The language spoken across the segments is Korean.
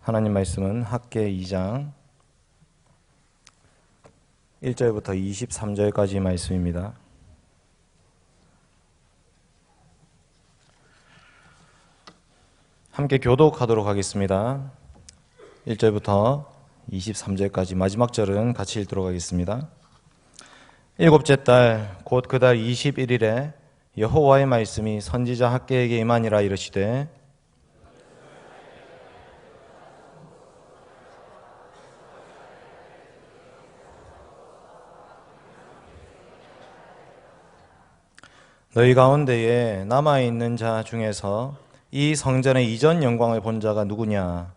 하나님 말씀은 학개 2장 1절부터 23절까지 말씀입니다. 함께 교독하도록 하겠습니다. 1절부터 23절까지 마지막 절은 같이 읽도록 하겠습니다. 일곱째 달 곧 그 달 21일에 여호와의 말씀이 선지자 학개에게 임하니라. 이르시되 너희 가운데에 남아있는 자 중에서 이 성전의 이전 영광을 본 자가 누구냐?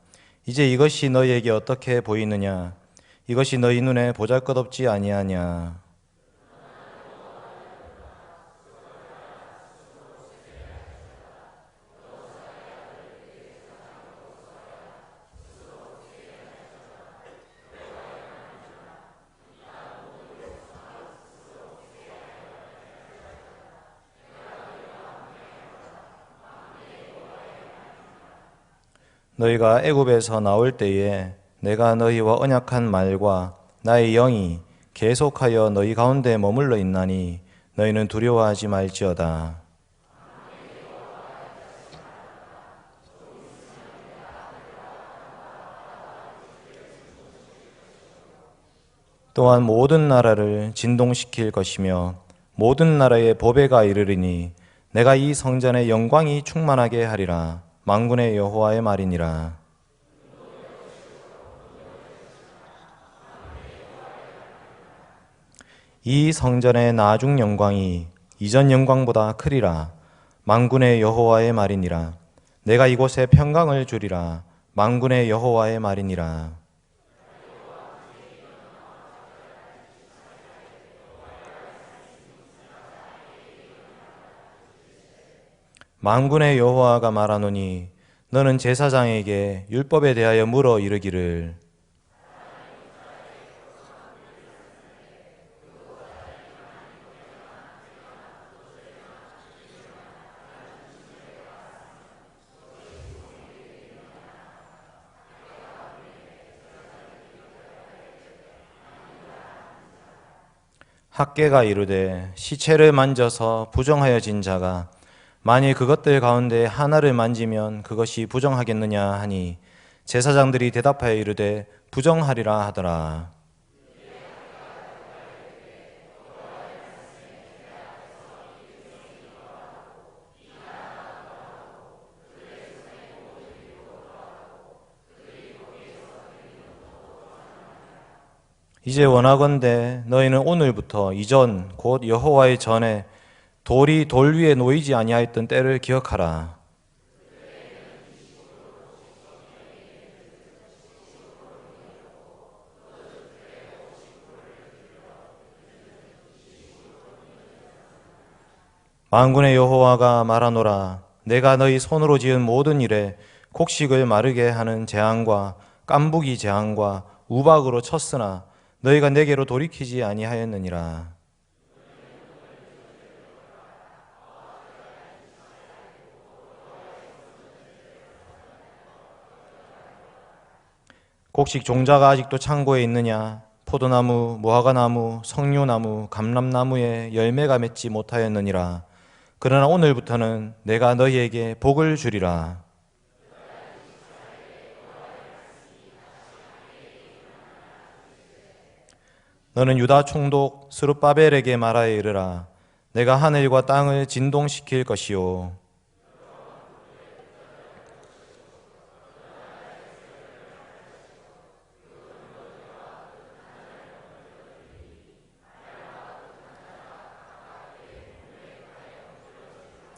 이제 이것이 너희에게 어떻게 보이느냐? 이것이 너희 눈에 보잘것없지 아니하냐? 너희가 애굽에서 나올 때에 내가 너희와 언약한 말과 나의 영이 계속하여 너희 가운데 머물러 있나니 너희는 두려워하지 말지어다. 또한 모든 나라를 진동시킬 것이며 모든 나라의 보배가 이르리니 내가 이 성전의 영광이 충만하게 하리라. 만군의 여호와의 말이니라. 이 성전의 나중 영광이 이전 영광보다 크리라. 만군의 여호와의 말이니라. 내가 이곳에 평강을 주리라. 만군의 여호와의 말이니라. 만군의 여호와가 말하노니 너는 제사장에게 율법에 대하여 물어 이르기를 학개가 이르되 시체를 만져서 부정하여진 자가 만일 그것들 가운데 하나를 만지면 그것이 부정하겠느냐 하니 제사장들이 대답하여 이르되 부정하리라 하더라. 이제 원하건대 너희는 오늘부터 이전 곧 여호와의 전에 돌이 돌 위에 놓이지 아니하였던 때를 기억하라. 만군의 여호와가 말하노라. 내가 너희 손으로 지은 모든 일에 곡식을 마르게 하는 재앙과 깐부기 재앙과 우박으로 쳤으나 너희가 내게로 돌이키지 아니하였느니라. 곡식 종자가 아직도 창고에 있느냐? 포도나무, 무화과나무, 석류나무, 감람나무에 열매가 맺지 못하였느니라. 그러나 오늘부터는 내가 너희에게 복을 주리라. 너는 유다 총독 스룹바벨에게 말하여 이르라. 내가 하늘과 땅을 진동시킬 것이요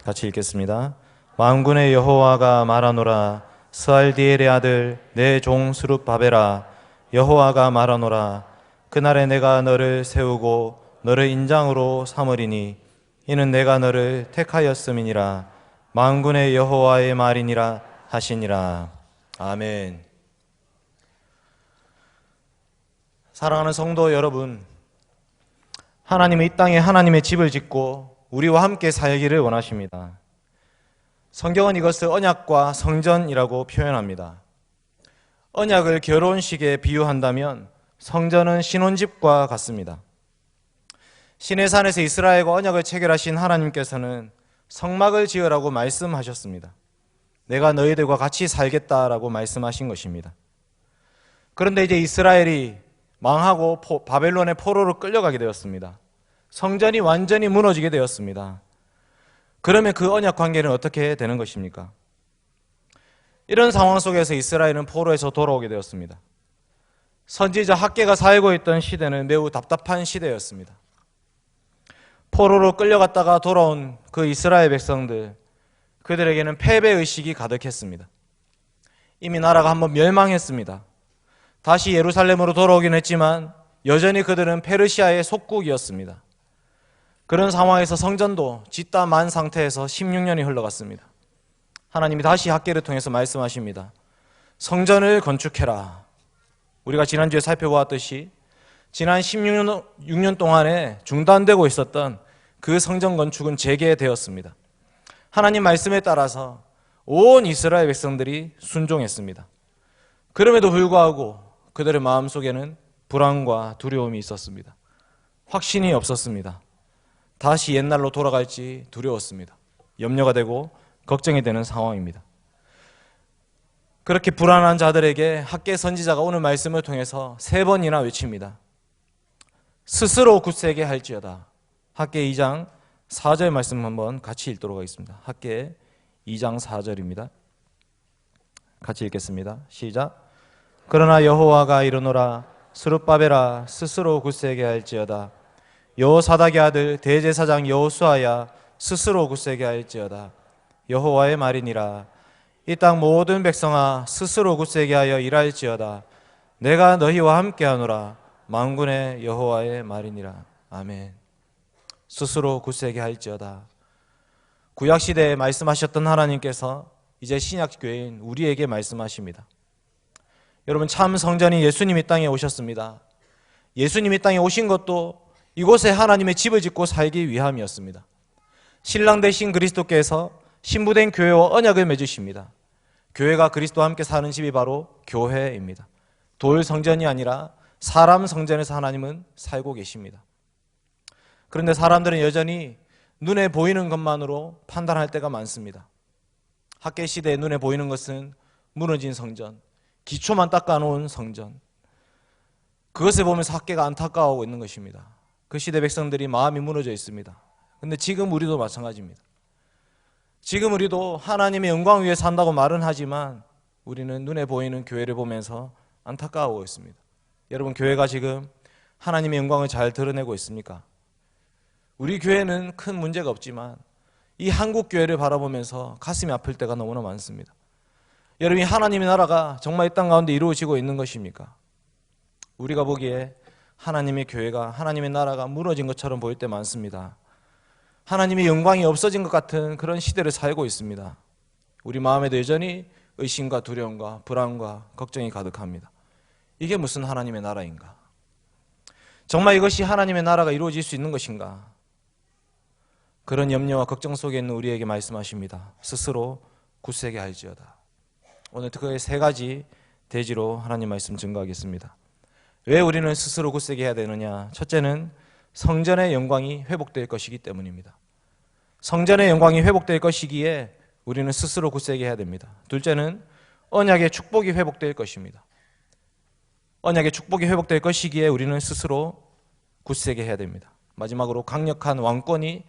같이 읽겠습니다. 만군의 여호와가 말하노라. 스알디엘의 아들 내 종 스룹바벨아, 여호와가 말하노라. 그날에 내가 너를 세우고 너를 인장으로 삼으리니 이는 내가 너를 택하였음이니라. 만군의 여호와의 말이니라 하시니라. 아멘. 사랑하는 성도 여러분, 하나님은 이 땅에 하나님의 집을 짓고 우리와 함께 살기를 원하십니다. 성경은 이것을 언약과 성전이라고 표현합니다. 언약을 결혼식에 비유한다면 성전은 신혼집과 같습니다. 시내산에서 이스라엘과 언약을 체결하신 하나님께서는 성막을 지으라고 말씀하셨습니다. 내가 너희들과 같이 살겠다라고 말씀하신 것입니다. 그런데 이제 이스라엘이 망하고 바벨론의 포로로 끌려가게 되었습니다. 성전이 완전히 무너지게 되었습니다. 그러면 그 언약 관계는 어떻게 되는 것입니까? 이런 상황 속에서 이스라엘은 포로에서 돌아오게 되었습니다. 선지자 학개가 살고 있던 시대는 매우 답답한 시대였습니다. 포로로 끌려갔다가 돌아온 그 이스라엘 백성들, 그들에게는 패배의식이 가득했습니다. 이미 나라가 한번 멸망했습니다. 다시 예루살렘으로 돌아오긴 했지만 여전히 그들은 페르시아의 속국이었습니다. 그런 상황에서 성전도 짓다 만 상태에서 16년이 흘러갔습니다. 하나님이 다시 학개를 통해서 말씀하십니다. 성전을 건축해라. 우리가 지난주에 살펴보았듯이 지난 16년 동안에 중단되고 있었던 그 성전 건축은 재개되었습니다. 하나님 말씀에 따라서 온 이스라엘 백성들이 순종했습니다. 그럼에도 불구하고 그들의 마음속에는 불안과 두려움이 있었습니다. 확신이 없었습니다. 다시 옛날로 돌아갈지 두려웠습니다. 염려가 되고 걱정이 되는 상황입니다. 그렇게 불안한 자들에게 학개 선지자가 오늘 말씀을 통해서 3번이나 외칩니다. 스스로 굳세게 할지어다. 학개 2장 4절 말씀 한번 같이 읽도록 하겠습니다. 학개 2장 4절입니다. 같이 읽겠습니다. 시작. 그러나 여호와가 이르노라. 스룹바벨아 스스로 굳세게 할지어다. 여호사닥의 아들 대제사장 여호수아야 스스로 굳세게 할지어다. 여호와의 말이니라. 이 땅 모든 백성아 스스로 굳세게 하여 일할지어다. 내가 너희와 함께하노라. 만군의 여호와의 말이니라. 아멘. 스스로 굳세게 할지어다. 구약시대에 말씀하셨던 하나님께서 이제 신약교회인 우리에게 말씀하십니다. 여러분, 참 성전이 예수님이 땅에 오셨습니다. 예수님이 땅에 오신 것도 이곳에 하나님의 집을 짓고 살기 위함이었습니다. 신랑 되신 그리스도께서 신부된 교회와 언약을 맺으십니다. 교회가 그리스도와 함께 사는 집이 바로 교회입니다. 돌 성전이 아니라 사람 성전에서 하나님은 살고 계십니다. 그런데 사람들은 여전히 눈에 보이는 것만으로 판단할 때가 많습니다. 학개 시대에 눈에 보이는 것은 무너진 성전, 기초만 닦아놓은 성전, 그것을 보면서 학개가 안타까워하고 있는 것입니다. 그 시대 백성들이 마음이 무너져 있습니다. 그런데 지금 우리도 마찬가지입니다. 지금 우리도 하나님의 영광 위에 산다고 말은 하지만 우리는 눈에 보이는 교회를 보면서 안타까워하고 있습니다. 여러분, 교회가 지금 하나님의 영광을 잘 드러내고 있습니까? 우리 교회는 큰 문제가 없지만 이 한국 교회를 바라보면서 가슴이 아플 때가 너무나 많습니다. 여러분이 하나님의 나라가 정말 이 땅 가운데 이루어지고 있는 것입니까? 우리가 보기에 하나님의 교회가, 하나님의 나라가 무너진 것처럼 보일 때 많습니다. 하나님의 영광이 없어진 것 같은 그런 시대를 살고 있습니다. 우리 마음에도 여전히 의심과 두려움과 불안과 걱정이 가득합니다. 이게 무슨 하나님의 나라인가? 정말 이것이 하나님의 나라가 이루어질 수 있는 것인가? 그런 염려와 걱정 속에 있는 우리에게 말씀하십니다. 스스로 굳세게 할지어다. 오늘 그의 3가지 대지로 하나님 말씀 증거하겠습니다. 왜 우리는 스스로 굳세게 해야 되느냐? 첫째는 성전의 영광이 회복될 것이기 때문입니다. 성전의 영광이 회복될 것이기에 우리는 스스로 굳세게 해야 됩니다. 둘째는 언약의 축복이 회복될 것입니다. 언약의 축복이 회복될 것이기에 우리는 스스로 굳세게 해야 됩니다. 마지막으로 강력한 왕권이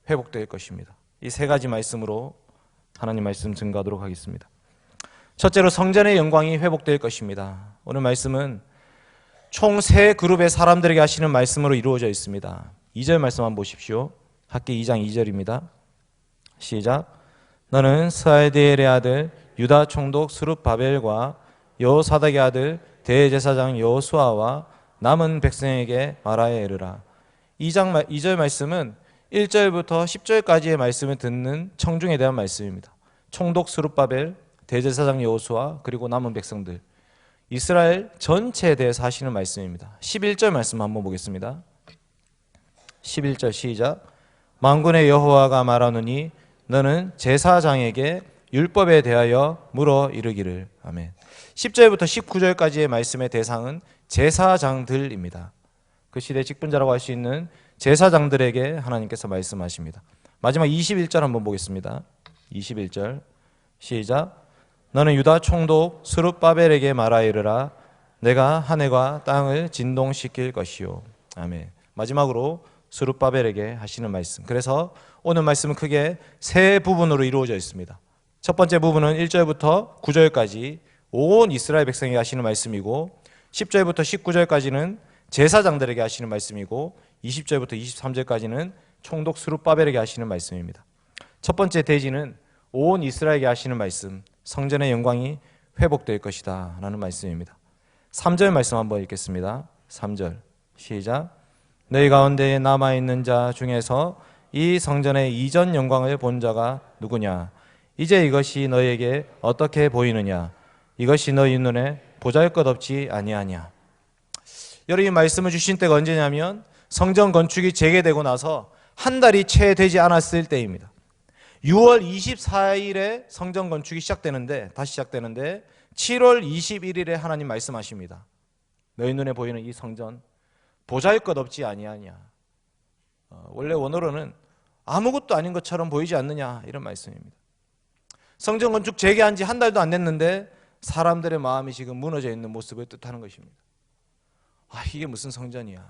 회복될 것입니다. 이 3가지 말씀으로 하나님 말씀 증거하도록 하겠습니다. 첫째로 성전의 영광이 회복될 것입니다. 오늘 말씀은 총 3그룹의 사람들에게 하시는 말씀으로 이루어져 있습니다. 2절 말씀 한번 보십시오. 학개 2장 2절입니다. 시작. 너는 스알디엘의 아들 유다 총독 스룹바벨과 여호사닥의 아들 대제사장 여호수아와 남은 백성에게 말하여 이르라. 2절 말씀은 1절부터 10절까지의 말씀을 듣는 청중에 대한 말씀입니다. 총독 스룹바벨, 대제사장 여호수아, 그리고 남은 백성들, 이스라엘 전체에 대해서 하시는 말씀입니다. 11절 말씀 한번 보겠습니다. 11절 시작. 만군의 여호와가 말하노니 너는 제사장에게 율법에 대하여 물어 이르기를. 아멘. 10절부터 19절까지의 말씀의 대상은 제사장들입니다. 그 시대 직분자라고 할 수 있는 제사장들에게 하나님께서 말씀하십니다. 마지막 21절 한번 보겠습니다. 21절 시작. 너는 유다 총독 스룹바벨에게 말하 이르라. 내가 하늘과 땅을 진동시킬 것이요. 아멘. 마지막으로 스룹바벨에게 하시는 말씀. 그래서 오늘 말씀은 크게 세 부분으로 이루어져 있습니다. 첫 번째 부분은 1절부터 9절까지 온 이스라엘 백성에게 하시는 말씀이고, 10절부터 19절까지는 제사장들에게 하시는 말씀이고, 20절부터 23절까지는 총독 스룹바벨에게 하시는 말씀입니다. 첫 번째 대지는 온 이스라엘에게 하시는 말씀, 성전의 영광이 회복될 것이다 라는 말씀입니다. 3절 말씀 한번 읽겠습니다. 3절 시작. 너희 가운데에 남아있는 자 중에서 이 성전의 이전 영광을 본 자가 누구냐? 이제 이것이 너희에게 어떻게 보이느냐? 이것이 너희 눈에 보잘것없지 아니하냐? 여러분, 이 말씀을 주신 때가 언제냐면 성전 건축이 재개되고 나서 한 달이 채 되지 않았을 때입니다. 6월 24일에 성전 건축이 다시 시작되는데 7월 21일에 하나님 말씀하십니다. 너희 눈에 보이는 이 성전 보잘것없지 아니하냐. 원래 원어로는 아무것도 아닌 것처럼 보이지 않느냐, 이런 말씀입니다. 성전 건축 재개한 지 한 달도 안 됐는데 사람들의 마음이 지금 무너져 있는 모습을 뜻하는 것입니다. 이게 무슨 성전이야.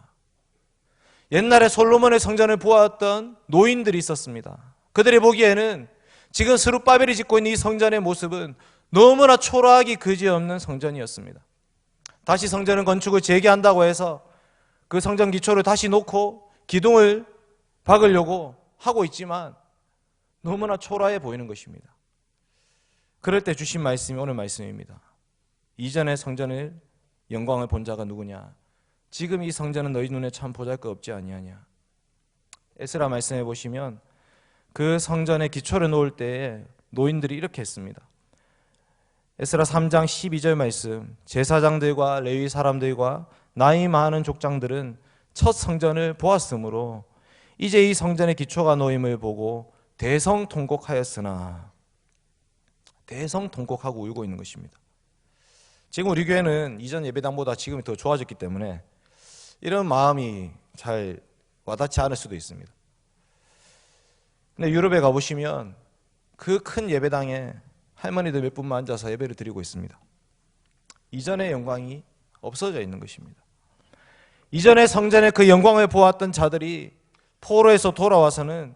옛날에 솔로몬의 성전을 보았던 노인들이 있었습니다. 그들이 보기에는 지금 스룹바벨이 짓고 있는 이 성전의 모습은 너무나 초라하기 그지없는 성전이었습니다. 다시 성전을 건축을 재개한다고 해서 그 성전 기초를 다시 놓고 기둥을 박으려고 하고 있지만 너무나 초라해 보이는 것입니다. 그럴 때 주신 말씀이 오늘 말씀입니다. 이전의 성전을 영광을 본 자가 누구냐? 지금 이 성전은 너희 눈에 참 보잘것없지 아니하냐? 에스라 말씀해 보시면 그 성전의 기초를 놓을 때에 노인들이 이렇게 했습니다. 에스라 3장 12절 말씀. 제사장들과 레위 사람들과 나이 많은 족장들은 첫 성전을 보았으므로 이제 이 성전의 기초가 놓임을 보고 대성통곡하였으나, 대성통곡하고 울고 있는 것입니다. 지금 우리 교회는 이전 예배당보다 지금이 더 좋아졌기 때문에 이런 마음이 잘 와닿지 않을 수도 있습니다. 근데 유럽에 가보시면 그 큰 예배당에 할머니들 몇 분만 앉아서 예배를 드리고 있습니다. 이전의 영광이 없어져 있는 것입니다. 이전의 성전의 그 영광을 보았던 자들이 포로에서 돌아와서는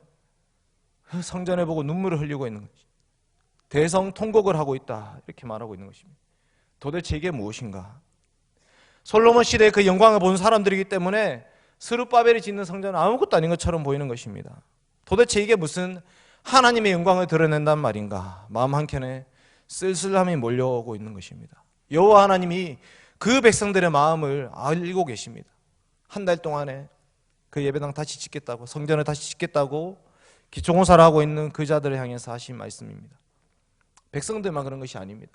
그 성전을 보고 눈물을 흘리고 있는 것입니다. 대성통곡을 하고 있다, 이렇게 말하고 있는 것입니다. 도대체 이게 무엇인가? 솔로몬 시대의 그 영광을 본 사람들이기 때문에 스룹바벨이 짓는 성전은 아무것도 아닌 것처럼 보이는 것입니다. 도대체 이게 무슨 하나님의 영광을 드러낸단 말인가? 마음 한켠에 쓸쓸함이 몰려오고 있는 것입니다. 여호와 하나님이 그 백성들의 마음을 알고 계십니다. 한 달 동안에 그 예배당 다시 짓겠다고, 성전을 다시 짓겠다고 기초공사를 하고 있는 그 자들을 향해서 하신 말씀입니다. 백성들만 그런 것이 아닙니다.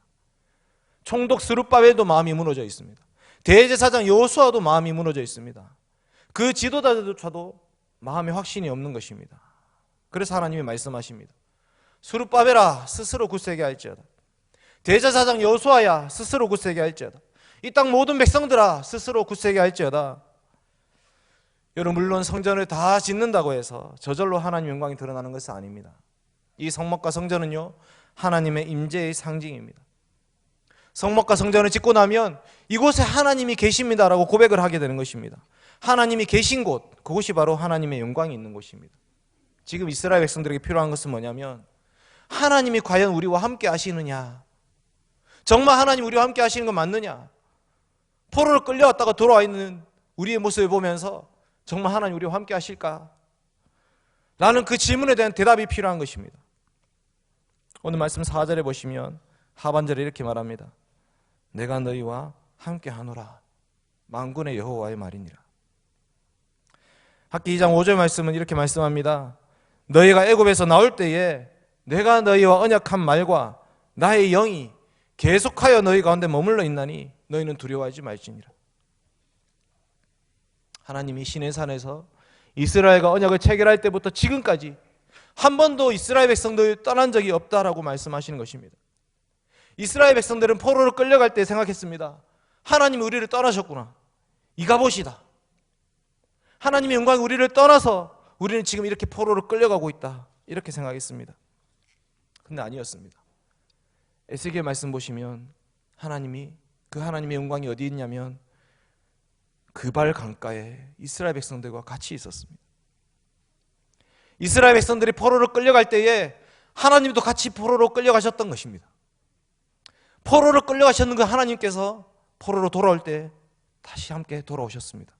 총독 스룹바벨도 마음이 무너져 있습니다. 대제사장 여호수아도 마음이 무너져 있습니다. 그 지도자들조차도 마음에 확신이 없는 것입니다. 그래서 하나님이 말씀하십니다. 스룹바벨아, 스스로 굳세게 할지어다. 대제사장 여호수아야, 스스로 굳세게 할지어다. 이 땅 모든 백성들아, 스스로 굳세게 할지어다. 여러분, 물론 성전을 다 짓는다고 해서 저절로 하나님 영광이 드러나는 것은 아닙니다. 이 성막과 성전은요, 하나님의 임재의 상징입니다. 성막과 성전을 짓고 나면 이곳에 하나님이 계십니다라고 고백을 하게 되는 것입니다. 하나님이 계신 곳, 그곳이 바로 하나님의 영광이 있는 곳입니다. 지금 이스라엘 백성들에게 필요한 것은 뭐냐면, 하나님이 과연 우리와 함께 하시느냐, 정말 하나님 우리와 함께 하시는 건 맞느냐, 포로를 끌려왔다가 돌아와 있는 우리의 모습을 보면서 정말 하나님 우리와 함께 하실까? 라는 그 질문에 대한 대답이 필요한 것입니다. 오늘 말씀 4절에 보시면 하반절에 이렇게 말합니다. 내가 너희와 함께 하노라. 만군의 여호와의 말이니라. 학기 2장 5절 말씀은 이렇게 말씀합니다. 너희가 애굽에서 나올 때에 내가 너희와 언약한 말과 나의 영이 계속하여 너희 가운데 머물러 있나니 너희는 두려워하지 말지니라. 하나님이 시내산에서 이스라엘과 언약을 체결할 때부터 지금까지 한 번도 이스라엘 백성들 떠난 적이 없다라고 말씀하시는 것입니다. 이스라엘 백성들은 포로로 끌려갈 때 생각했습니다. 하나님이 우리를 떠나셨구나. 이가봇이다. 하나님의 영광이 우리를 떠나서 우리는 지금 이렇게 포로로 끌려가고 있다. 이렇게 생각했습니다. 근데 아니었습니다. 에스겔 말씀 보시면 그 하나님의 영광이 어디 있냐면 그발 강가에 이스라엘 백성들과 같이 있었습니다. 이스라엘 백성들이 포로로 끌려갈 때에 하나님도 같이 포로로 끌려가셨던 것입니다. 포로로 끌려가셨는 그 하나님께서 포로로 돌아올 때 다시 함께 돌아오셨습니다.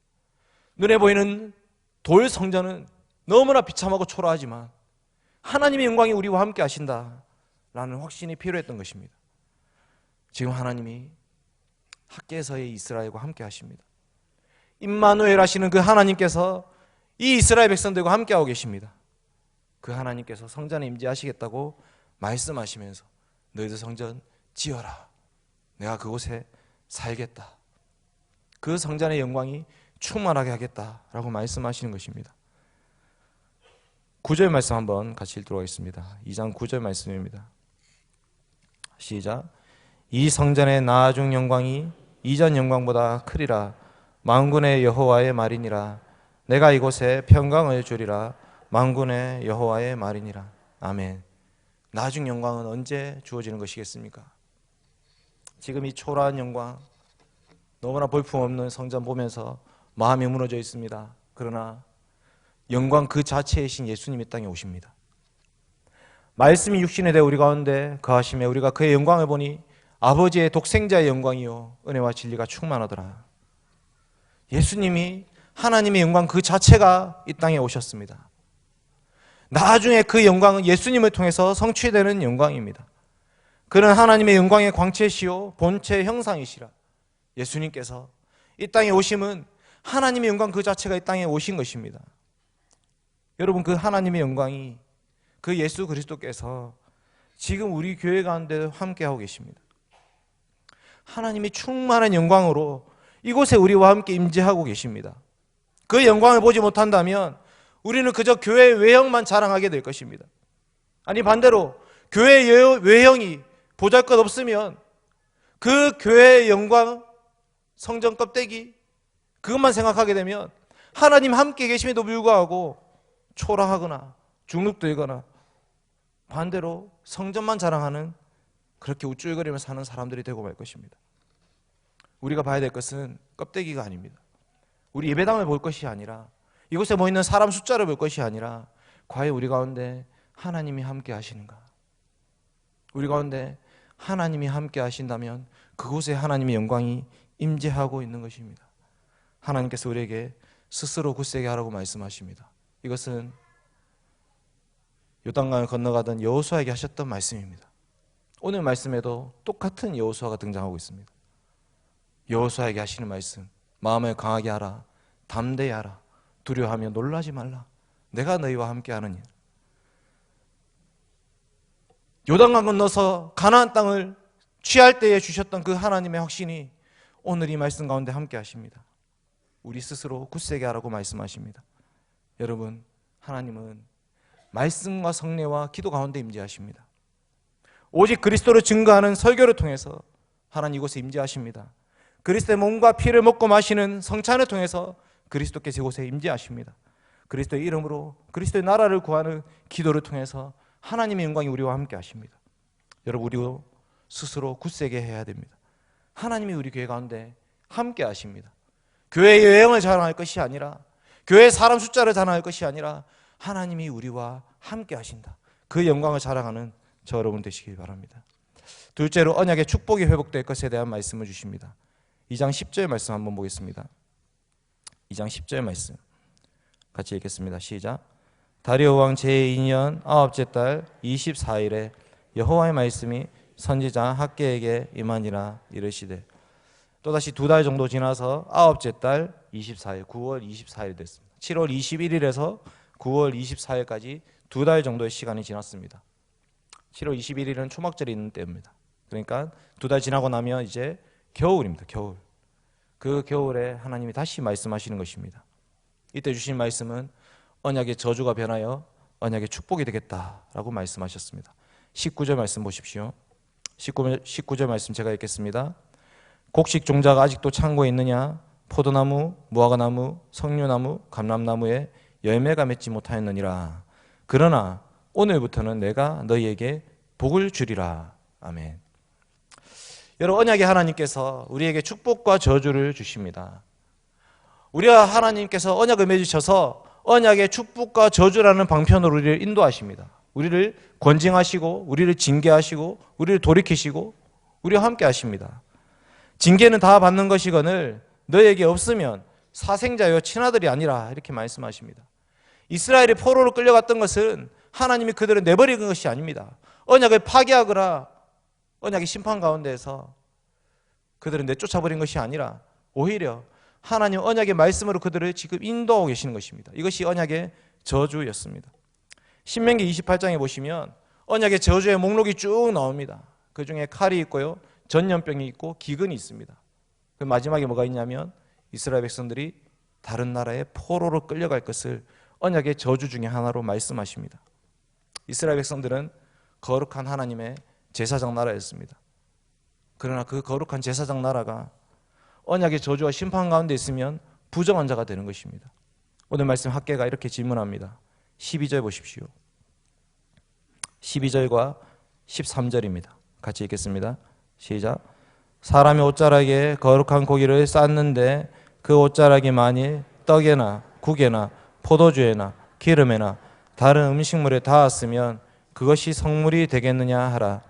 눈에 보이는 돌 성전은 너무나 비참하고 초라하지만 하나님의 영광이 우리와 함께 하신다라는 확신이 필요했던 것입니다. 지금 하나님이 학계에서의 이스라엘과 함께 하십니다. 임마누엘 하시는 그 하나님께서 이 이스라엘 백성들과 함께하고 계십니다. 그 하나님께서 성전에 임재하시겠다고 말씀하시면서 너희들 성전 지어라. 내가 그곳에 살겠다. 그 성전의 영광이 충만하게 하겠다라고 말씀하시는 것입니다. 9절 말씀 한번 같이 읽도록 하겠습니다. 2장 9절 말씀입니다. 시작. 이 성전의 나아중 영광이 이전 영광보다 크리라. 만군의 여호와의 말이니라. 내가 이곳에 평강을 주리라. 만군의 여호와의 말이니라. 아멘. 나중 영광은 언제 주어지는 것이겠습니까? 지금 이 초라한 영광, 너무나 볼품없는 성전 보면서 마음이 무너져 있습니다. 그러나 영광 그 자체이신 예수님이 땅에 오십니다. 말씀이 육신이 되어 우리 가운데 거하시며 우리가 그의 영광을 보니 아버지의 독생자의 영광이요 은혜와 진리가 충만하더라. 예수님이 하나님의 영광 그 자체가 이 땅에 오셨습니다. 나중에 그 영광은 예수님을 통해서 성취되는 영광입니다. 그는 하나님의 영광의 광채시요 본체의 형상이시라. 예수님께서 이 땅에 오심은 하나님의 영광 그 자체가 이 땅에 오신 것입니다. 여러분, 그 하나님의 영광이 그 예수 그리스도께서 지금 우리 교회 가운데 함께하고 계십니다. 하나님이 충만한 영광으로 이곳에 우리와 함께 임재하고 계십니다. 그 영광을 보지 못한다면 우리는 그저 교회의 외형만 자랑하게 될 것입니다. 아니 반대로 교회의 외형이 보잘것없으면 그 교회의 영광, 성전 껍데기 그것만 생각하게 되면 하나님 함께 계심에도 불구하고 초라하거나 중룩되거나 반대로 성전만 자랑하는 그렇게 우쭐거리며 사는 사람들이 되고 말 것입니다. 우리가 봐야 될 것은 껍데기가 아닙니다. 우리 예배당을 볼 것이 아니라 이곳에 모이는 사람 숫자를 볼 것이 아니라 과연 우리 가운데 하나님이 함께 하시는가? 우리 가운데 하나님이 함께 하신다면 그곳에 하나님의 영광이 임재하고 있는 것입니다. 하나님께서 우리에게 스스로 굳세게 하라고 말씀하십니다. 이것은 요단강을 건너가던 여호수아에게 하셨던 말씀입니다. 오늘 말씀에도 똑같은 여호수아가 등장하고 있습니다. 여호수아에게 하시는 말씀, 마음을 강하게 하라, 담대히 하라, 두려워하며 놀라지 말라, 내가 너희와 함께하느니. 요단강 건너서 가나안 땅을 취할 때에 주셨던 그 하나님의 확신이 오늘 이 말씀 가운데 함께 하십니다. 우리 스스로 굳세게 하라고 말씀하십니다. 여러분, 하나님은 말씀과 성례와 기도 가운데 임재하십니다. 오직 그리스도를 증거하는 설교를 통해서 하나님 이곳에 임재하십니다. 그리스도의 몸과 피를 먹고 마시는 성찬을 통해서 그리스도께서 이곳에 임재하십니다. 그리스도의 이름으로 그리스도의 나라를 구하는 기도를 통해서 하나님의 영광이 우리와 함께 하십니다. 여러분, 우리도 스스로 굳세게 해야 됩니다. 하나님이 우리 교회 가운데 함께 하십니다. 교회의 외형을 자랑할 것이 아니라, 교회의 사람 숫자를 자랑할 것이 아니라 하나님이 우리와 함께 하신다. 그 영광을 자랑하는 저 여러분 되시길 바랍니다. 둘째로 언약의 축복이 회복될 것에 대한 말씀을 주십니다. 2장 10절 말씀 한번 보겠습니다. 2장 10절 말씀 같이 읽겠습니다. 시작. 다리오 왕 제2년 아홉째 달 24일에 여호와의 말씀이 선지자 학개에게 임하니라. 이르시되. 또다시 2달 정도 지나서 아홉째 달 24일 9월 24일 됐습니다. 7월 21일에서 9월 24일까지 2달 정도의 시간이 지났습니다. 7월 21일은 초막절이 있는 때입니다. 그러니까 2달 지나고 나면 이제 겨울입니다. 겨울. 그 겨울에 하나님이 다시 말씀하시는 것입니다. 이때 주신 말씀은 언약의 저주가 변하여 언약의 축복이 되겠다라고 말씀하셨습니다. 19절 말씀 보십시오. 19절 말씀 제가 읽겠습니다. 곡식 종자가 아직도 창고에 있느냐? 포도나무, 무화과나무, 석류나무, 감람나무에 열매가 맺지 못하였느니라. 그러나 오늘부터는 내가 너희에게 복을 주리라. 아멘. 여러분, 언약의 하나님께서 우리에게 축복과 저주를 주십니다. 우리와 하나님께서 언약을 맺으셔서 언약의 축복과 저주라는 방편으로 우리를 인도하십니다. 우리를 권징하시고 우리를 징계하시고 우리를 돌이키시고 우리와 함께 하십니다. 징계는 다 받는 것이거늘 너에게 없으면 사생자여 친아들이 아니라 이렇게 말씀하십니다. 이스라엘이 포로로 끌려갔던 것은 하나님이 그들을 내버린 것이 아닙니다. 언약을 파괴하거나 언약의 심판 가운데에서 그들을 내쫓아버린 것이 아니라 오히려 하나님 언약의 말씀으로 그들을 지금 인도하고 계시는 것입니다. 이것이 언약의 저주였습니다. 신명기 28장에 보시면 언약의 저주의 목록이 쭉 나옵니다. 그 중에 칼이 있고요, 전염병이 있고 기근이 있습니다. 그 마지막에 뭐가 있냐면 이스라엘 백성들이 다른 나라에 포로로 끌려갈 것을 언약의 저주 중에 하나로 말씀하십니다. 이스라엘 백성들은 거룩한 하나님의 제사장 나라였습니다. 그러나 그 거룩한 제사장 나라가 언약의 저주와 심판 가운데 있으면 부정한 자가 되는 것입니다. 오늘 말씀 학개가 이렇게 질문합니다. 12절 보십시오. 12절과 13절입니다. 같이 읽겠습니다. 시작. 사람이 옷자락에 거룩한 고기를 쌓는데 그 옷자락이 만일 떡에나 국에나 포도주에나 기름에나 다른 음식물에 닿았으면 그것이 성물이 되겠느냐 하라.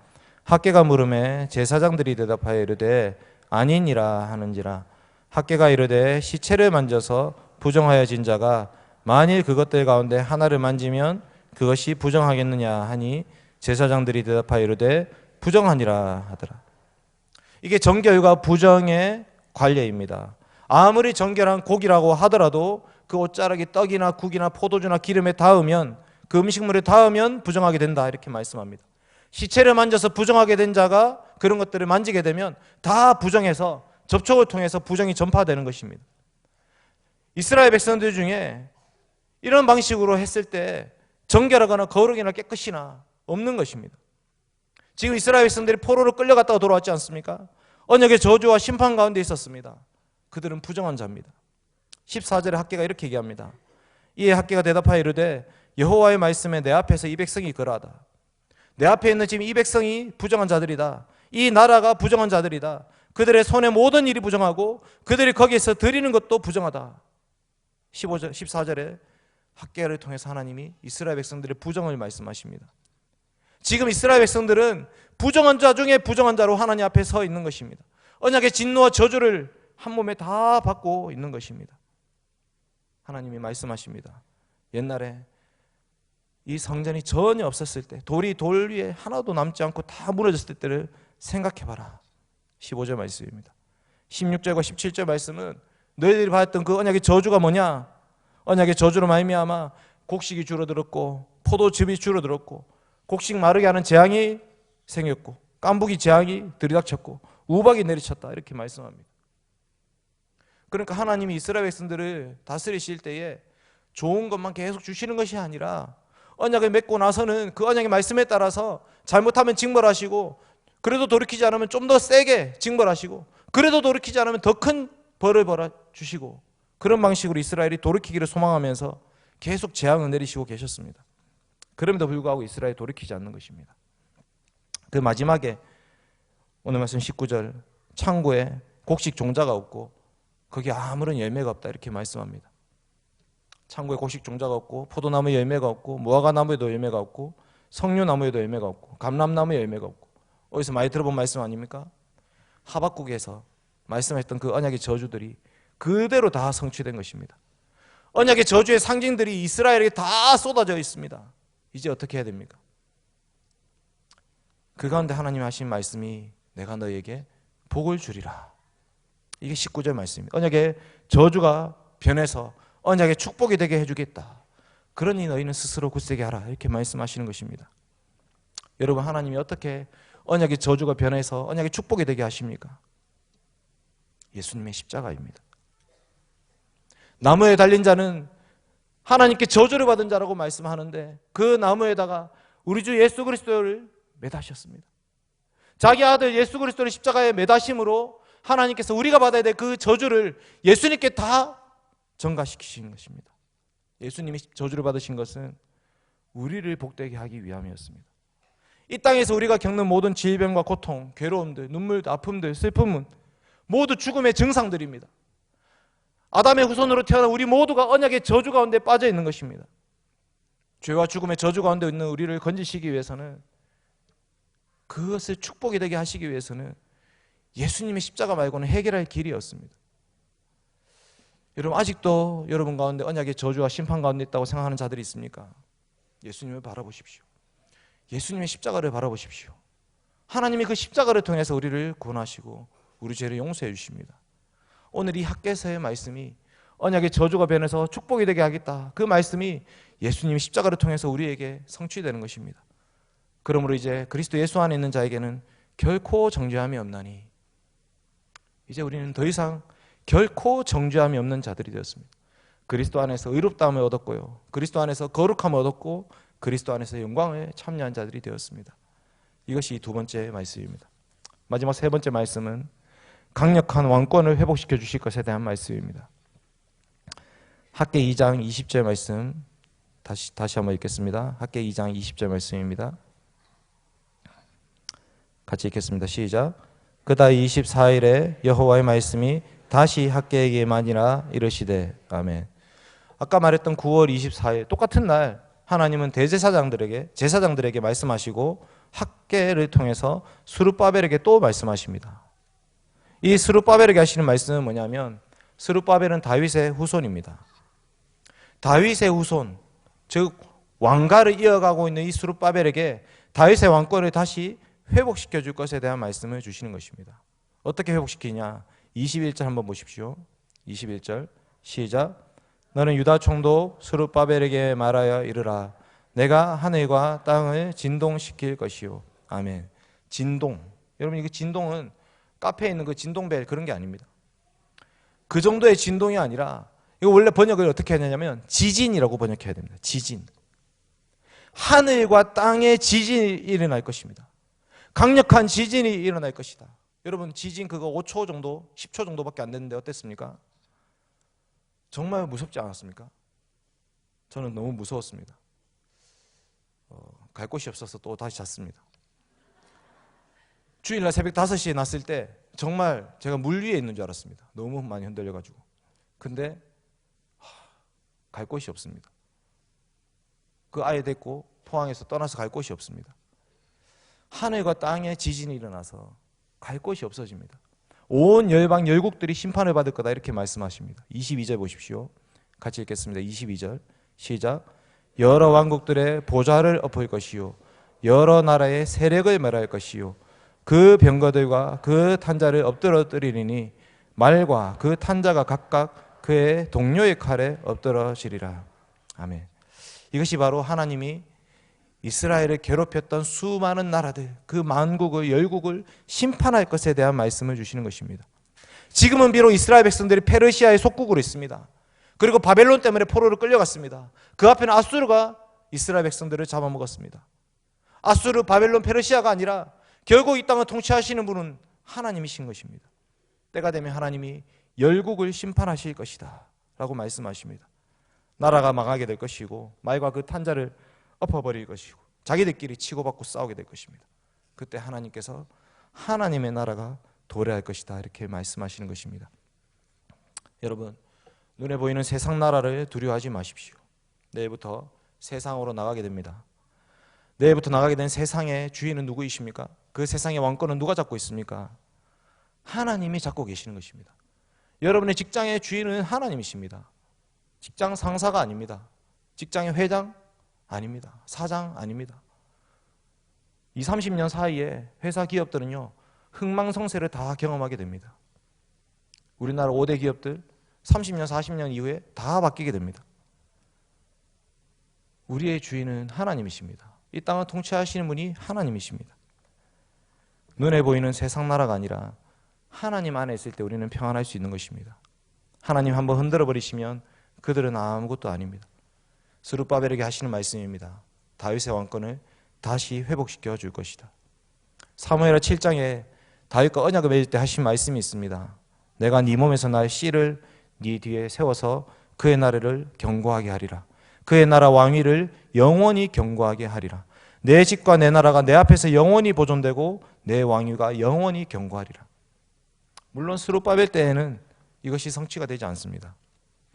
학개가 물음에 제사장들이 대답하여 이르되 아니니라 하는지라. 학개가 이르되 시체를 만져서 부정하여진 자가 만일 그것들 가운데 하나를 만지면 그것이 부정하겠느냐 하니 제사장들이 대답하여 이르되 부정하니라 하더라. 이게 정결과 부정의 관례입니다. 아무리 정결한 고기라고 하더라도 그 옷자락이 떡이나 국이나 포도주나 기름에 닿으면, 그 음식물에 닿으면 부정하게 된다, 이렇게 말씀합니다. 시체를 만져서 부정하게 된 자가 그런 것들을 만지게 되면 다 부정해서 접촉을 통해서 부정이 전파되는 것입니다. 이스라엘 백성들 중에 이런 방식으로 했을 때 정결하거나 거룩이나 깨끗이나 없는 것입니다. 지금 이스라엘 백성들이 포로로 끌려갔다가 돌아왔지 않습니까? 언약의 저주와 심판 가운데 있었습니다. 그들은 부정한 자입니다. 14절에 학개가 이렇게 얘기합니다. 이에 학개가 대답하여 이르되 여호와의 말씀에 내 앞에서 이 백성이 그러하다. 내 앞에 있는 지금 이 백성이 부정한 자들이다. 이 나라가 부정한 자들이다. 그들의 손의 모든 일이 부정하고 그들이 거기에서 드리는 것도 부정하다. 14절에 학개를 통해서 하나님이 이스라엘 백성들의 부정을 말씀하십니다. 지금 이스라엘 백성들은 부정한 자 중에 부정한 자로 하나님 앞에 서 있는 것입니다. 언약의 진노와 저주를 한 몸에 다 받고 있는 것입니다. 하나님이 말씀하십니다. 옛날에 이 성전이 전혀 없었을 때, 돌이 돌 위에 하나도 남지 않고 다 무너졌을 때를 생각해봐라. 15절 말씀입니다. 16절과 17절 말씀은 너희들이 받았던 그 언약의 저주가 뭐냐? 언약의 저주로 말미암아 곡식이 줄어들었고 포도즙이 줄어들었고 곡식 마르게 하는 재앙이 생겼고 깐부기 재앙이 들이닥쳤고 우박이 내리쳤다, 이렇게 말씀합니다. 그러니까 하나님이 이스라엘 백성들을 다스리실 때에 좋은 것만 계속 주시는 것이 아니라 언약을 맺고 나서는 그 언약의 말씀에 따라서 잘못하면 징벌하시고, 그래도 돌이키지 않으면 좀 더 세게 징벌하시고, 그래도 돌이키지 않으면 더 큰 벌을 벌어주시고, 그런 방식으로 이스라엘이 돌이키기를 소망하면서 계속 재앙을 내리시고 계셨습니다. 그럼에도 불구하고 이스라엘이 돌이키지 않는 것입니다. 그 마지막에 오늘 말씀 19절, 창고에 곡식 종자가 없고 거기에 아무런 열매가 없다, 이렇게 말씀합니다. 창고에 곡식 종자가 없고 포도나무에 열매가 없고 무화과나무에도 열매가 없고 석류나무에도 열매가 없고 감람나무에 열매가 없고. 어디서 많이 들어본 말씀 아닙니까? 하박국에서 말씀했던 그 언약의 저주들이 그대로 다 성취된 것입니다. 언약의 저주의 상징들이 이스라엘에게 다 쏟아져 있습니다. 이제 어떻게 해야 됩니까? 그 가운데 하나님이 하신 말씀이 내가 너희에게 복을 주리라. 이게 19절 말씀입니다. 언약의 저주가 변해서 언약의 축복이 되게 해주겠다. 그러니 너희는 스스로 굳세게 하라, 이렇게 말씀하시는 것입니다. 여러분, 하나님이 어떻게 언약의 저주가 변해서 언약의 축복이 되게 하십니까? 예수님의 십자가입니다. 나무에 달린 자는 하나님께 저주를 받은 자라고 말씀하는데 그 나무에다가 우리 주 예수 그리스도를 매다셨습니다. 자기 아들 예수 그리스도를 십자가에 매다심으로 하나님께서 우리가 받아야 될 그 저주를 예수님께 다 전가시키신 것입니다. 예수님이 저주를 받으신 것은 우리를 복되게 하기 위함이었습니다. 이 땅에서 우리가 겪는 모든 질병과 고통, 괴로움들, 눈물, 아픔들, 슬픔은 모두 죽음의 증상들입니다. 아담의 후손으로 태어난 우리 모두가 언약의 저주 가운데 빠져 있는 것입니다. 죄와 죽음의 저주 가운데 있는 우리를 건지시기 위해서는, 그것을 축복이 되게 하시기 위해서는 예수님의 십자가 말고는 해결할 길이 없습니다. 여러분, 아직도 여러분 가운데 언약의 저주와 심판 가운데 있다고 생각하는 자들이 있습니까? 예수님을 바라보십시오. 예수님의 십자가를 바라보십시오. 하나님이 그 십자가를 통해서 우리를 구원하시고 우리 죄를 용서해 주십니다. 오늘 이 학개서의 말씀이 언약의 저주가 변해서 축복이 되게 하겠다, 그 말씀이 예수님의 십자가를 통해서 우리에게 성취되는 것입니다. 그러므로 이제 그리스도 예수 안에 있는 자에게는 결코 정죄함이 없나니, 이제 우리는 더 이상 결코 정죄함이 없는 자들이 되었습니다. 그리스도 안에서 의롭다함을 얻었고요, 그리스도 안에서 거룩함을 얻었고, 그리스도 안에서 영광을 참여한 자들이 되었습니다. 이것이 두 번째 말씀입니다. 마지막 세 번째 말씀은 강력한 왕권을 회복시켜 주실 것에 대한 말씀입니다. 학개 2장 20절 말씀 다시 한번 읽겠습니다. 학개 2장 20절 말씀입니다. 같이 읽겠습니다. 시작. 그다 24일에 여호와의 말씀이 다시 학개에게만이라 이르시되. 아멘. 아까 말했던 9월 24일 똑같은 날 하나님은 제사장들에게 말씀하시고 학개를 통해서 스룹바벨에게 또 말씀하십니다. 이 스룹바벨에게 하시는 말씀은 뭐냐면, 스룹바벨은 다윗의 후손입니다. 다윗의 후손, 즉 왕가를 이어가고 있는 이 스룹바벨에게 다윗의 왕권을 다시 회복시켜 줄 것에 대한 말씀을 주시는 것입니다. 어떻게 회복시키냐? 21절 한번 보십시오. 21절 시작. 너는 유다 총독 스룹바벨에게 말하여 이르라. 내가 하늘과 땅을 진동시킬 것이요. 아멘. 진동. 여러분, 이거 진동은 카페에 있는 그 진동벨 그런 게 아닙니다. 그 정도의 진동이 아니라, 이거 원래 번역을 어떻게 하냐면 지진이라고 번역해야 됩니다. 지진. 하늘과 땅에 지진이 일어날 것입니다. 강력한 지진이 일어날 것이다. 여러분, 지진 그거 5초 정도, 10초 정도밖에 안 됐는데 어땠습니까? 정말 무섭지 않았습니까? 저는 너무 무서웠습니다. 갈 곳이 없어서 또 다시 잤습니다. 주일날 새벽 5시에 났을 때 정말 제가 물 위에 있는 줄 알았습니다. 너무 많이 흔들려가지고. 근데 갈 곳이 없습니다. 그 아이 데리고 포항에서 떠나서 갈 곳이 없습니다. 하늘과 땅에 지진이 일어나서 갈 곳이 없어집니다. 온 열방 열국들이 심판을 받을 거다, 이렇게 말씀하십니다. 22절 보십시오. 같이 읽겠습니다. 22절 시작. 여러 왕국들의 보좌를 엎을 것이요, 여러 나라의 세력을 멸할 것이요, 그 병거들과 그 탄자를 엎드러뜨리니 말과 그 탄자가 각각 그의 동료의 칼에 엎드러지리라. 아멘. 이것이 바로 하나님이 이스라엘을 괴롭혔던 수많은 나라들, 그 만국을, 열국을 심판할 것에 대한 말씀을 주시는 것입니다. 지금은 비록 이스라엘 백성들이 페르시아의 속국으로 있습니다. 그리고 바벨론 때문에 포로로 끌려갔습니다. 그 앞에는 아수르가 이스라엘 백성들을 잡아먹었습니다. 아수르, 바벨론, 페르시아가 아니라 결국 이 땅을 통치하시는 분은 하나님이신 것입니다. 때가 되면 하나님이 열국을 심판하실 것이다 라고 말씀하십니다. 나라가 망하게 될 것이고, 말과 그 탄자를 엎어버릴 것이고, 자기들끼리 치고받고 싸우게 될 것입니다. 그때 하나님께서 하나님의 나라가 도래할 것이다, 이렇게 말씀하시는 것입니다. 여러분, 눈에 보이는 세상 나라를 두려워하지 마십시오. 내일부터 세상으로 나가게 됩니다. 내일부터 나가게 된 세상의 주인은 누구이십니까? 그 세상의 왕권은 누가 잡고 있습니까? 하나님이 잡고 계시는 것입니다. 여러분의 직장의 주인은 하나님이십니다. 직장 상사가 아닙니다. 직장의 회장 아닙니다. 사장 아닙니다. 20, 30년 사이에 회사 기업들은요, 흥망성쇠를 다 경험하게 됩니다. 우리나라 5대 기업들 30년, 40년 이후에 다 바뀌게 됩니다. 우리의 주인은 하나님이십니다. 이 땅을 통치하시는 분이 하나님이십니다. 눈에 보이는 세상 나라가 아니라 하나님 안에 있을 때 우리는 평안할 수 있는 것입니다. 하나님 한번 흔들어 버리시면 그들은 아무것도 아닙니다. 스룹바벨에게 하시는 말씀입니다. 다윗의 왕권을 다시 회복시켜 줄 것이다. 사무엘하 7장에 다윗과 언약을 맺을 때 하신 말씀이 있습니다. 내가 네 몸에서 나의 씨를 네 뒤에 세워서 그의 나라를 견고하게 하리라. 그의 나라 왕위를 영원히 견고하게 하리라. 내 집과 내 나라가 내 앞에서 영원히 보존되고 내 왕위가 영원히 견고하리라. 물론 스룹바벨 때에는 이것이 성취가 되지 않습니다.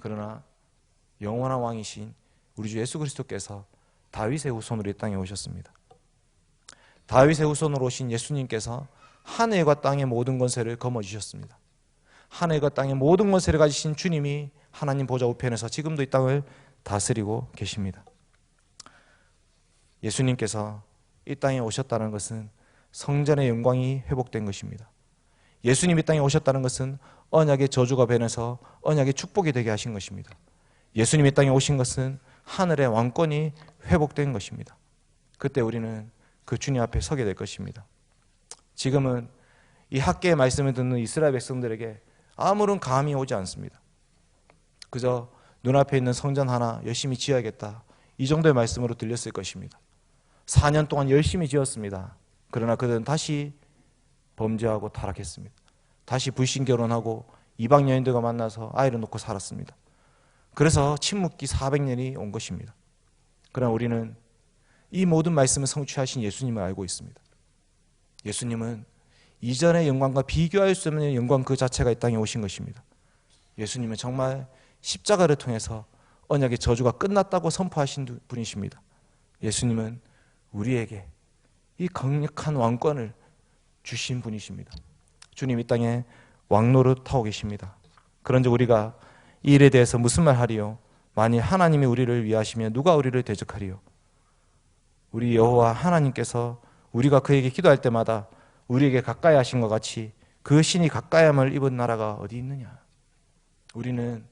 그러나 영원한 왕이신 우리 주 예수 그리스도께서 다윗의 후손으로 이 땅에 오셨습니다. 다윗의 후손으로 오신 예수님께서 하늘과 땅의 모든 권세를 거머쥐셨습니다. 하늘과 땅의 모든 권세를 가지신 주님이 하나님 보좌 우편에서 지금도 이 땅을 다스리고 계십니다. 예수님께서 이 땅에 오셨다는 것은 성전의 영광이 회복된 것입니다. 예수님이 이 땅에 오셨다는 것은 언약의 저주가 변해서 언약의 축복이 되게 하신 것입니다. 예수님이 이 땅에 오신 것은 하늘의 왕권이 회복된 것입니다. 그때 우리는 그 주님 앞에 서게 될 것입니다. 지금은 이 학계의 말씀을 듣는 이스라엘 백성들에게 아무런 감이 오지 않습니다. 그저 눈앞에 있는 성전 하나 열심히 지어야겠다, 이 정도의 말씀으로 들렸을 것입니다. 4년 동안 열심히 지었습니다. 그러나 그들은 다시 범죄하고 타락했습니다. 다시 불신 결혼하고 이방 여인들과 만나서 아이를 놓고 살았습니다. 그래서 침묵기 400년이 온 것입니다. 그러나 우리는 이 모든 말씀을 성취하신 예수님을 알고 있습니다. 예수님은 이전의 영광과 비교할 수 없는 영광 그 자체가 이 땅에 오신 것입니다. 예수님은 정말 십자가를 통해서 언약의 저주가 끝났다고 선포하신 분이십니다. 예수님은 우리에게 이 강력한 왕권을 주신 분이십니다. 주님 이 땅에 왕노릇하고 계십니다. 그런즉 우리가 이 일에 대해서 무슨 말 하리요? 만일 하나님이 우리를 위하시면 누가 우리를 대적하리요? 우리 여호와 하나님께서 우리가 그에게 기도할 때마다 우리에게 가까이 하신 것 같이 그 신이 가까이함을 입은 나라가 어디 있느냐? 우리는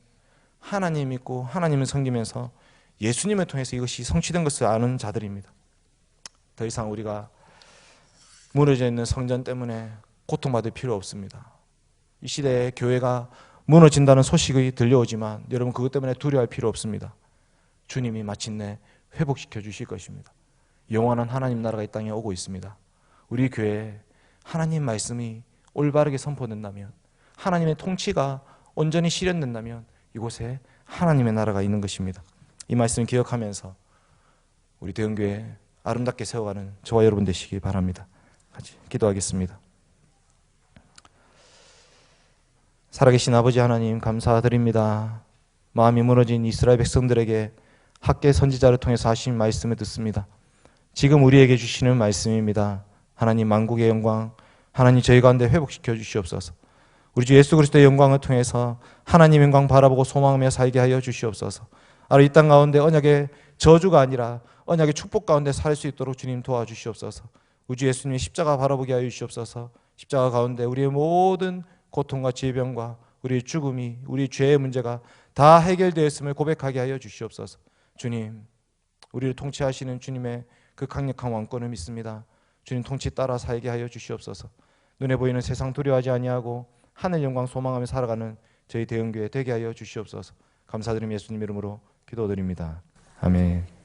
하나님 믿고 하나님을 섬기면서 예수님을 통해서 이것이 성취된 것을 아는 자들입니다. 더 이상 우리가 무너져 있는 성전 때문에 고통받을 필요 없습니다. 이 시대에 교회가 무너진다는 소식이 들려오지만 여러분 그것 때문에 두려워할 필요 없습니다. 주님이 마침내 회복시켜 주실 것입니다. 영원한 하나님 나라가 이 땅에 오고 있습니다. 우리 교회에 하나님 말씀이 올바르게 선포된다면, 하나님의 통치가 온전히 실현된다면 이곳에 하나님의 나라가 있는 것입니다. 이 말씀을 기억하면서 우리 대흥교회 아름답게 세워가는 저와 여러분 되시기 바랍니다. 같이 기도하겠습니다. 살아계신 아버지 하나님 감사드립니다. 마음이 무너진 이스라엘 백성들에게 학계 선지자를 통해서 하신 말씀을 듣습니다. 지금 우리에게 주시는 말씀입니다. 하나님 만국의 영광, 하나님 저희 가운데 회복시켜 주시옵소서. 우리 주 예수 그리스도의 영광을 통해서 하나님의 영광 바라보고 소망하며 살게 하여 주시옵소서. 이 땅 가운데 언약의 저주가 아니라 언약의 축복 가운데 살 수 있도록 주님 도와주시옵소서. 우리 주 예수님의 십자가 바라보게 하여 주시옵소서. 십자가 가운데 우리의 모든 고통과 질병과 우리의 죽음이, 우리 죄의 문제가 다 해결되었음을 고백하게 하여 주시옵소서. 주님, 우리를 통치하시는 주님의 그 강력한 왕권을 믿습니다. 주님 통치 따라 살게 하여 주시옵소서. 눈에 보이는 세상 두려워하지 아니하고 하늘 영광 소망하며 살아가는 저희 대흥교회 되게 하여 주시옵소서. 감사드리며 예수님 이름으로 기도드립니다. 아멘.